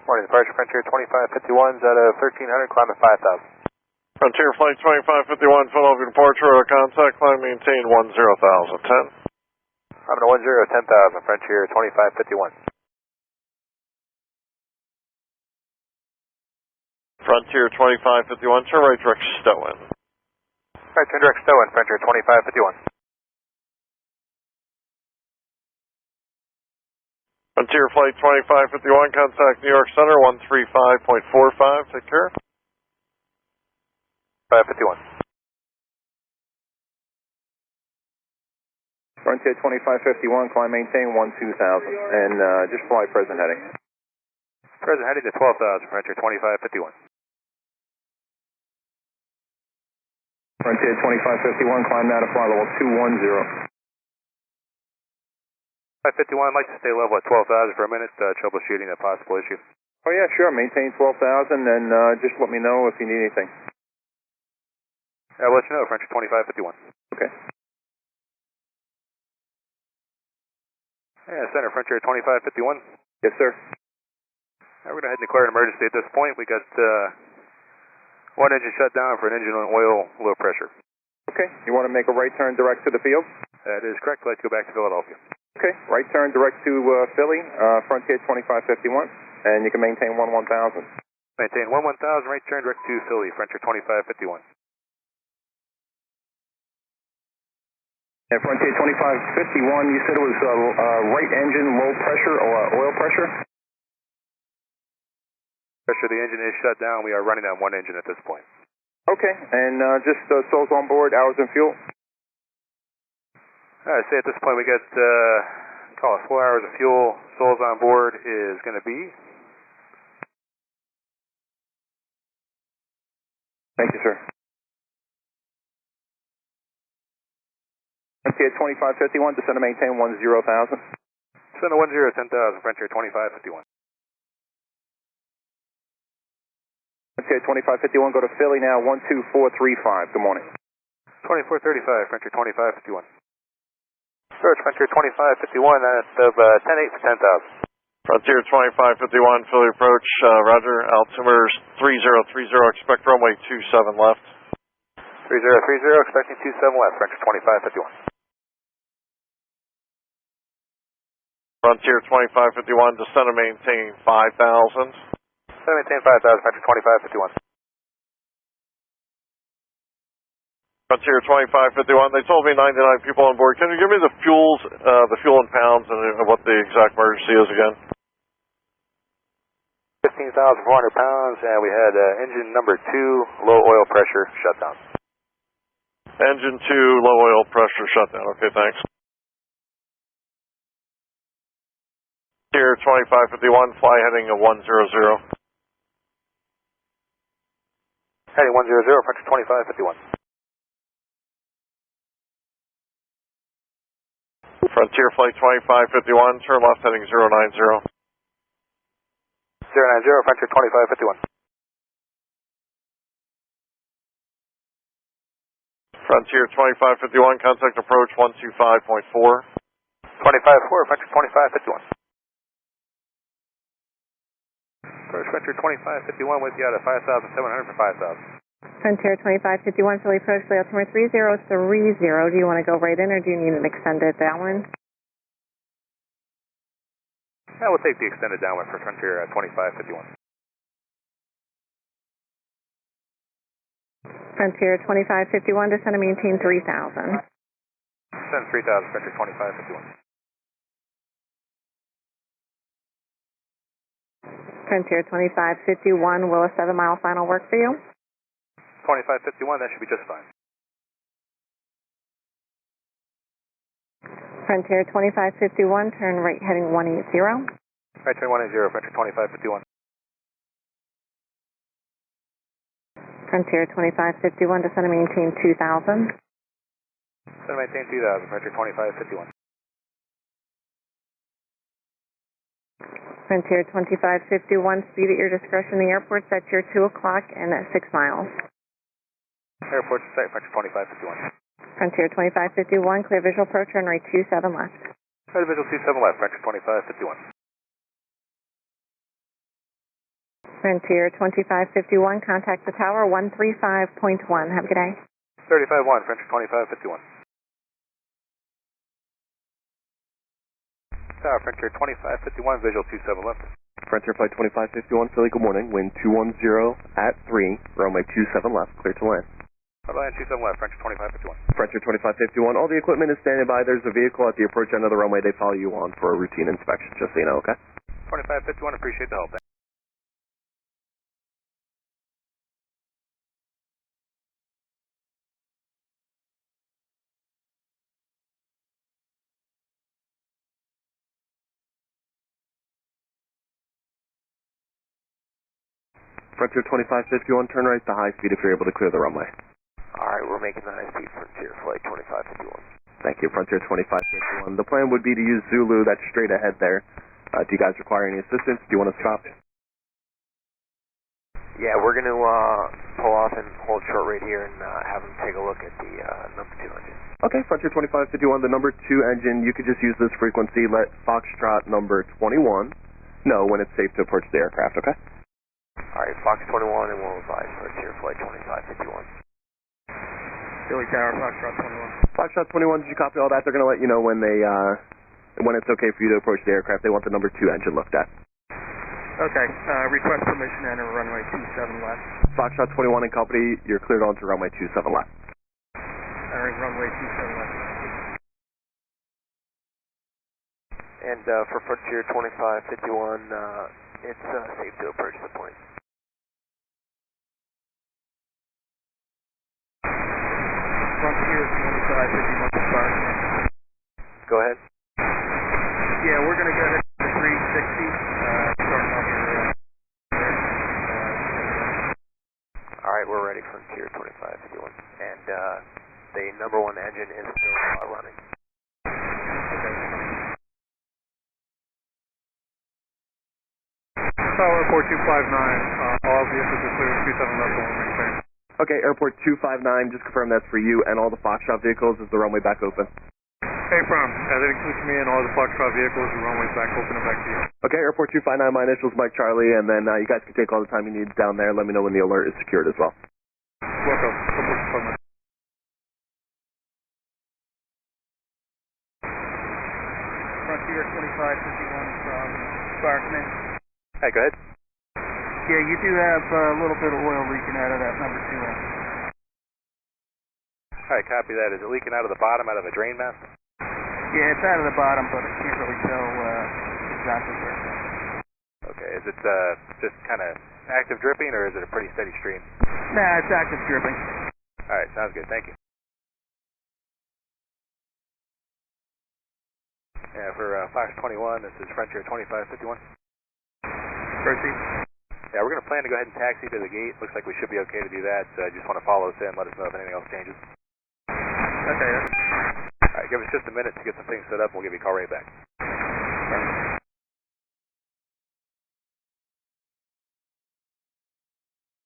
Morning, departure Frontier 2551's out of 1300, climb at 5000. Frontier Flight 2551, Philadelphia departure, contact, climb maintain 10,010. I'm at 10,000, Frontier 2551. Frontier 2551, turn right direct Stowen. Right, turn direct Stowen, Frontier 2551. Frontier Flight 2551, contact New York Center 135.45, take care. 551. Frontier 2551, climb maintain 12,000, and just fly present heading. Present heading to 12,000, Frontier 2551. Frontier 2551, climb now to fly level 210. 551, I'd like to stay level at 12,000 for a minute, troubleshooting a possible issue. Oh yeah, sure, maintain 12,000, and just let me know if you need anything. I'll let you know, Frontier 2551. Okay. Yeah, Center, Frontier 2551. Yes, sir. We're going to head and declare an emergency at this point. We got one engine shut down for an engine on oil low pressure. Okay, you want to make a right turn direct to the field? That is correct. Let's go back to Philadelphia. Okay, right turn direct to Philly, Frontier 2551, and you can maintain 11,000. Maintain 11,000, right turn direct to Philly, Frontier 2551. And Frontier 2551, you said it was right engine low pressure or oil pressure? Pressure, the engine is shut down. We are running on one engine at this point. Okay, and just souls on board, hours and fuel? I'd say at this point we got, call it 4 hours of fuel. Souls on board is going to be. Thank you, sir. Frontier 2551, descend to maintain 10,000. Descend to 10,000, Frontier 2551. Frontier 2551, go to Philly now, 12435. Good morning. 2435, Frontier 2551. Search Frontier 2551 of 10-8 for 10,000. Frontier 2551, Philly approach, roger, altimeter 3030, expect runway 27 left. 3030, expecting 27 left, Frontier 2551. Frontier 2551, descend and maintain 5,000. Descend and maintain 5,000, Frontier 2551. Frontier 2551, they told me 99 people on board. Can you give me the fuel in pounds and what the exact emergency is again? 15,400 pounds, and we had engine number 2, low oil pressure shutdown. Engine 2, low oil pressure shutdown. Okay, thanks. Frontier 2551, fly heading of 100. Heading 100, Frontier 2551. Frontier Flight 2551, turn left heading 090. 090, Frontier 2551. Frontier 2551, contact approach 125.4. 25-4, Frontier 2551. Approach Frontier 2551 with you out of 5,700 for 5,000. Frontier 2551, Philly approach, altimeter 3030. Do you want to go right in or do you need an extended downwind? Yeah, we'll take the extended downwind for Frontier 2551. Frontier 2551, descend and maintain 3,000. Descend 3,000, Frontier 2551. Frontier 2551, will a 7-mile final work for you? 2551, that should be just fine. Frontier 2551, turn right heading 180. Right turn 180, Frontier 2551. Frontier 2551, descend and maintain 2,000. Descend and maintain 2,000, Frontier 2551. Frontier 2551, speed at your discretion. The airport set your 2 o'clock and at 6 miles. Airport set, Frontier 2551. Frontier 2551, clear visual approach, run right 27 left. Clear visual 27 left, Frontier 2551. Frontier 2551, contact the tower 135.1. Have a good day. 35-1, Frontier 2551. Tower, Frontier 2551, visual 27 left. Frontier Flight 2551, Philly, good morning. Wind 210 at 3, runway 27 left, clear to land. Runway 27 left, Frontier 2551. Frontier 2551, all the equipment is standing by. There's a vehicle at the approach end of the runway. They follow you on for a routine inspection, just so you know, okay? 2551, appreciate the help. Frontier 2551, turn right to high speed if you're able to clear the runway. Alright, we're making the high speed Frontier Flight 2551. Thank you, Frontier 2551. The plan would be to use Zulu, that's straight ahead there. Do you guys require any assistance? Do you want to stop? Yeah, we're going to pull off and hold short right here and have them take a look at the number 2 engine. Okay, Frontier 2551, the number 2 engine, you could just use this frequency. Let Foxtrot number 21 know when it's safe to approach the aircraft, okay? Alright, Fox 21 and we'll advise Frontier Flight 2551. Philly Tower, Foxtrot 21. Foxtrot 21, did you copy all that? They're going to let you know when when it's okay for you to approach the aircraft. They want the number 2 engine looked at. Okay, request permission to enter runway 27 left. Foxtrot 21 and company, you're cleared on to runway 27 left. Entering runway 27 left. And for Frontier 2551, it's safe to approach the point. Frontier 2551, Sparkman. Go ahead. Yeah, we're going to go ahead to 360, starting off your Alright, we're ready, Frontier 2551. And the number 1 engine is still running. Tower Airport 259, all vehicles are clear, 27 left, and we're clear. Okay, Airport 259, just confirm that's for you and all the Foxtrot vehicles. Is the runway back open? Hey, firm, that includes me and all the Foxtrot vehicles, the runway's back open and back to you. Okay, Airport 259, my initials Mike Charlie, and then you guys can take all the time you need down there. Let me know when the alert is secured as well. Welcome, Airport 259. Frontier 2551 from Sparkman. Hey, go ahead. Yeah, you do have a little bit of oil leaking out of that number 2 engine. Alright, copy that. Is it leaking out of the bottom, out of a drain mouth? Yeah, it's out of the bottom, but I can't really tell exactly where. Okay, is it just kind of active dripping, or is it a pretty steady stream? Nah, it's active dripping. Alright, sounds good. Thank you. Yeah, for Fox 21, this is Frontier 2551. Proceed. Yeah, we're going to plan to go ahead and taxi to the gate. Looks like we should be okay to do that. I just want to follow us in. Let us know if anything else changes. Okay. All right, give us just a minute to get some things set up. We'll give you a call right back.